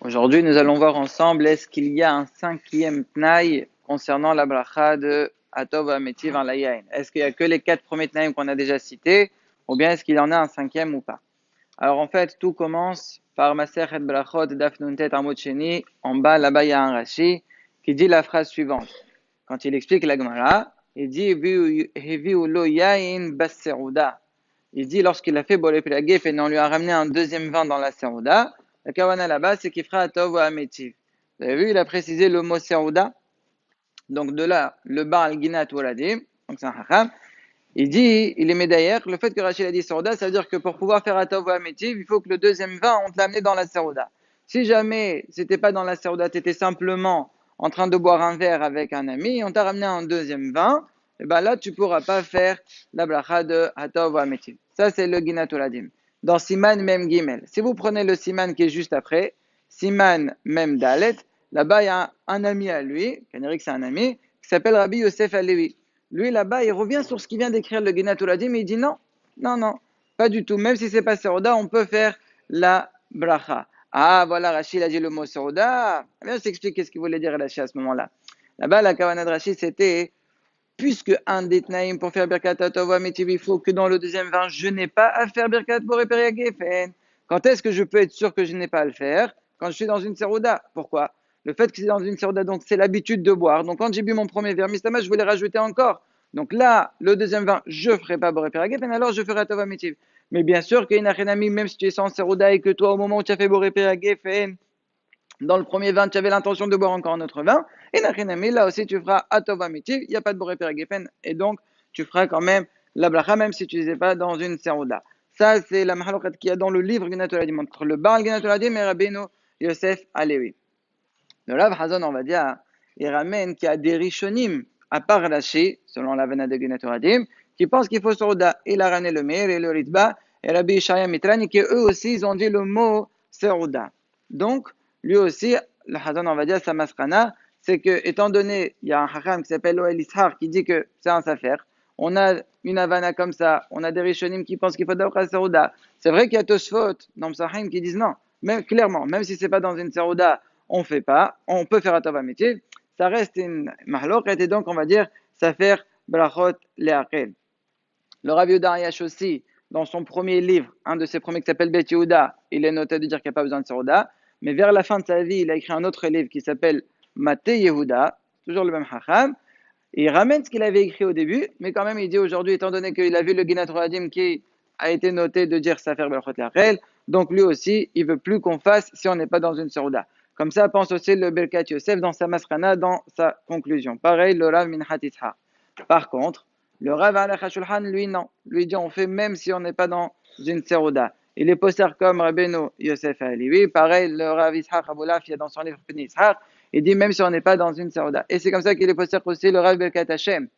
Aujourd'hui, nous allons voir ensemble, est-ce qu'il y a un cinquième tnaï concernant la bracha de Atov Ametiv en la yain? Est-ce qu'il y a que les 4 premiers tnaïm qu'on a déjà cités, ou bien est-ce qu'il y en a un cinquième ou pas? Alors en fait, tout commence par Maser et Brachot Daf Nuntet Amud Sheni. En bas, là-bas, il y a un Rashi qui dit la phrase suivante. Quand il explique la Gemara, il dit Heviu lo yain bas serouda. Il dit lorsqu'il a fait Boré Pilagef et on lui a ramené un deuxième vin dans la serouda, la kawana là-bas, c'est qu'il fera Atov ou Ametiv. Vous avez vu, il a précisé le mot serouda. Donc de là, le Baal Ginat Waladim, donc c'est un hacham. Il dit, il est médaillère, le fait que Rachid a dit Serouda, ça veut dire que pour pouvoir faire Atov ou Ametiv, il faut que le deuxième vin, on te l'a amené dans la Serouda. Si jamais c'était pas dans la Serouda, tu étais simplement en train de boire un verre avec un ami, on t'a ramené un deuxième vin, et ben là, tu pourras pas faire la bracha de Atov ou Ametiv. Ça, c'est le Ginat Waladim. Dans Siman Mem Gimel. Si vous prenez le Siman qui est juste après, Siman Mem Dalet, là-bas, il y a un ami à lui, Kanrik c'est un ami, qui s'appelle Rabbi Yosef Alevi. Lui, là-bas, il revient sur ce qu'il vient d'écrire le Ginat Uladim, mais il dit non, non, non, pas du tout. Même si c'est pas Seroda, on peut faire la bracha. Ah, voilà, Rachid a dit le mot Seroda. Bien, je t'explique ce qu'il voulait dire Rachid à ce moment-là. Là-bas, la kavanah de Rachid, c'était, puisque un des Tnaïm pour faire Birkat Atova Metiv, il faut que dans le deuxième vin, je n'ai pas à faire Birkat Boré Peria Gefen. Quand est-ce que je peux être sûr que je n'ai pas à le faire? Quand je suis dans une Seroda. Pourquoi? Le fait que c'est dans une Seroda, donc c'est l'habitude de boire. Donc quand j'ai bu mon premier verre Mistama, je voulais rajouter encore. Donc là, le deuxième vin, je ne ferai pas Boré Peria Gefen, alors je ferai Atova Metiv. Mais bien sûr qu'il y a une même si tu es sans Seroda et que toi, au moment où tu as fait Boré Peria Gefen, dans le premier vin, tu avais l'intention de boire encore un autre vin. Et Nachinami, là aussi, tu feras Atova Mitiv, il n'y a pas de Boré Peragefen. Et donc, tu feras quand même la bracha, même si tu ne les pas dans une serouda. Ça, c'est la mahalokat qu'il y a dans le livre Ginatoladim, entre le Baal Ginatoladim et Rabbeinu Yosef Alevi. Le Rav Hazon, on va dire, il ramène qu'il y a des Rishonim, à part Rashi, selon la vena de Ginatoladim, qui pensent qu'il faut serouda. Il a ramené le Meir et le Ritba, et Rabbi Ishaya Mitrani, qui eux aussi, ils ont dit le mot serouda. Donc, lui aussi, le Hazan, on va dire, sa masrana, c'est que, étant donné, il y a un hacham qui s'appelle Oel Ishar qui dit que c'est un safer, on a une Havana comme ça, on a des Rishonim qui pensent qu'il faut d'abord Serouda. C'est vrai qu'il y a Tosfot dans Psahim qui disent non, même, clairement, même si c'est pas dans une Serouda, on fait pas, on peut faire Atava métier, ça reste une mahlok, et donc on va dire, safer brachot le'akel. Le Rav Yudariash aussi, dans son premier livre, un de ses premiers qui s'appelle Bet Yehuda, il est noté de dire qu'il n'y a pas besoin de Serouda. Mais vers la fin de sa vie, il a écrit un autre livre qui s'appelle Mate Yehuda, toujours le même Hacham. Et il ramène ce qu'il avait écrit au début, mais quand même, il dit aujourd'hui, étant donné qu'il a vu le Ginat Roadim qui a été noté de dire Safer Belchot Lachel, donc lui aussi, il veut plus qu'on fasse si on n'est pas dans une Serouda. Comme ça, pense aussi le Berkat Yosef dans sa Masrana, dans sa conclusion. Pareil, le Rav Minhat Yitzhak. Par contre, le Rav Alech HaShulchan, lui, non. Lui dit, on fait même si on n'est pas dans une Serouda. Il est posté comme Rabbeinu Yosef Halevi. Pareil, le Rav Yitzhak Aboulaf, il y a dans son livre Pni Yitzhak, il dit même si on n'est pas dans une Serouda. Et c'est comme ça qu'il est posté aussi le Rav Berkat Hashem.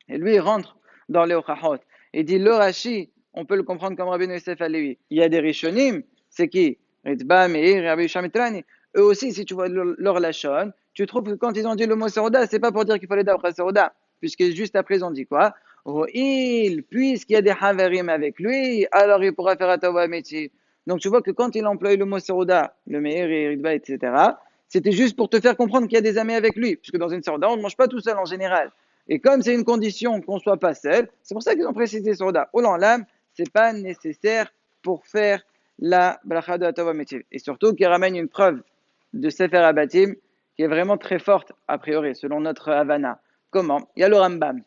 Et lui, il rentre dans les Ochachot. Il dit, le Rashi, on peut le comprendre comme Rabbeinu Yosef Halevi. Il y a des Rishonim, c'est qui? Ritba, Meir, Rabbi Shamitrani. Eux aussi, si tu vois leur Lachon, tu trouves que quand ils ont dit le mot Serouda, c'est pas pour dire qu'il fallait d'après Serouda, puisque juste après ils ont dit quoi? Oh, puisqu'il y a des Havarim avec lui, alors il pourra faire Atava Métier. Donc tu vois que quand il emploie le mot Serouda, le Meir et Ritba, etc., c'était juste pour te faire comprendre qu'il y a des amis avec lui, puisque dans une Serouda, on ne mange pas tout seul en général. Et comme c'est une condition qu'on ne soit pas seul, c'est pour ça qu'ils ont précisé Serouda. Au l'âme, ce n'est pas nécessaire pour faire la bracha de Atava Métier. Et surtout qu'il ramène une preuve de Sefer Abatim qui est vraiment très forte, a priori, selon notre Havana. Comment? Il y a le Rambam.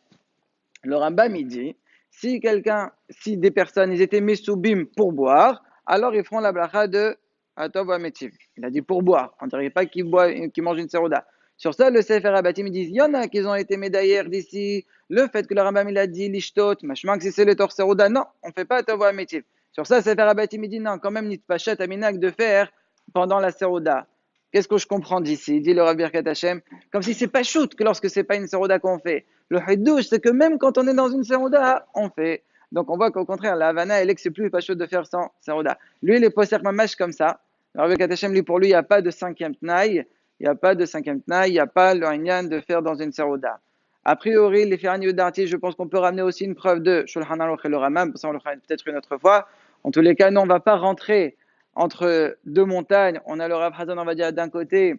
Le Rambam, il dit, si des personnes, ils étaient mesoubim pour boire, alors ils feront la bracha de Atov Ametiv. Il a dit pour boire. On ne dirait pas qu'ils mangent une serouda. Sur ça, le Sefer Abatim, ils disent, il y en a qui ont été médaillés d'ici. Le fait que le Rambam, il a dit, l'ishtot, machman, que si c'est le tor serouda, non, on ne fait pas Atov Ametiv. Sur ça, Sefer Abatim, il dit, non, quand même, nitpachat aminak de faire pendant la serouda. Qu'est-ce que je comprends d'ici? Dit le Rav Birkat Hashem, comme si c'est pas shoot que lorsque c'est pas une serouda qu'on fait. Le hidouche, c'est que même quand on est dans une serouda, on fait. Donc on voit qu'au contraire, la Havana, elle est que c'est plus pas chaud de faire sans serouda. Lui, il est poser mamash comme ça. Le Rav Birkat Hashem, lui, pour lui, il n'y a pas de cinquième tnaï. Il n'y a pas de cinquième tnaï. Il n'y a pas le inyan de faire dans une serouda. A priori, les Ferrani d'Arti, je pense qu'on peut ramener aussi une preuve de Shulchan Aruch et le Ramam. Ça, on le fera peut-être une autre fois. En tous les cas, nous, on ne va pas rentrer entre deux montagnes, on a le Rav Hazan, on va dire, d'un côté,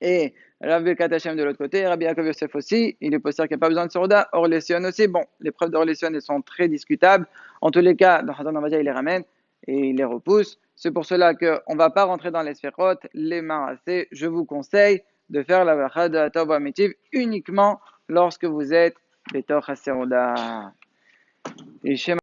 et Rav Birkat Hashem de l'autre côté, Rabbi Yaakov Yosef aussi, il est possible qu'il n'y a pas besoin de Soroda, Orlésion aussi, bon, les preuves d'Orlésion, elles sont très discutables, en tous les cas, le Hazan, on va dire, il les ramène, et il les repousse, c'est pour cela qu'on ne va pas rentrer dans les sphérot, les mains assez, je vous conseille de faire la bracha de Atov Amitiv uniquement lorsque vous êtes Betor HaSeroda. Et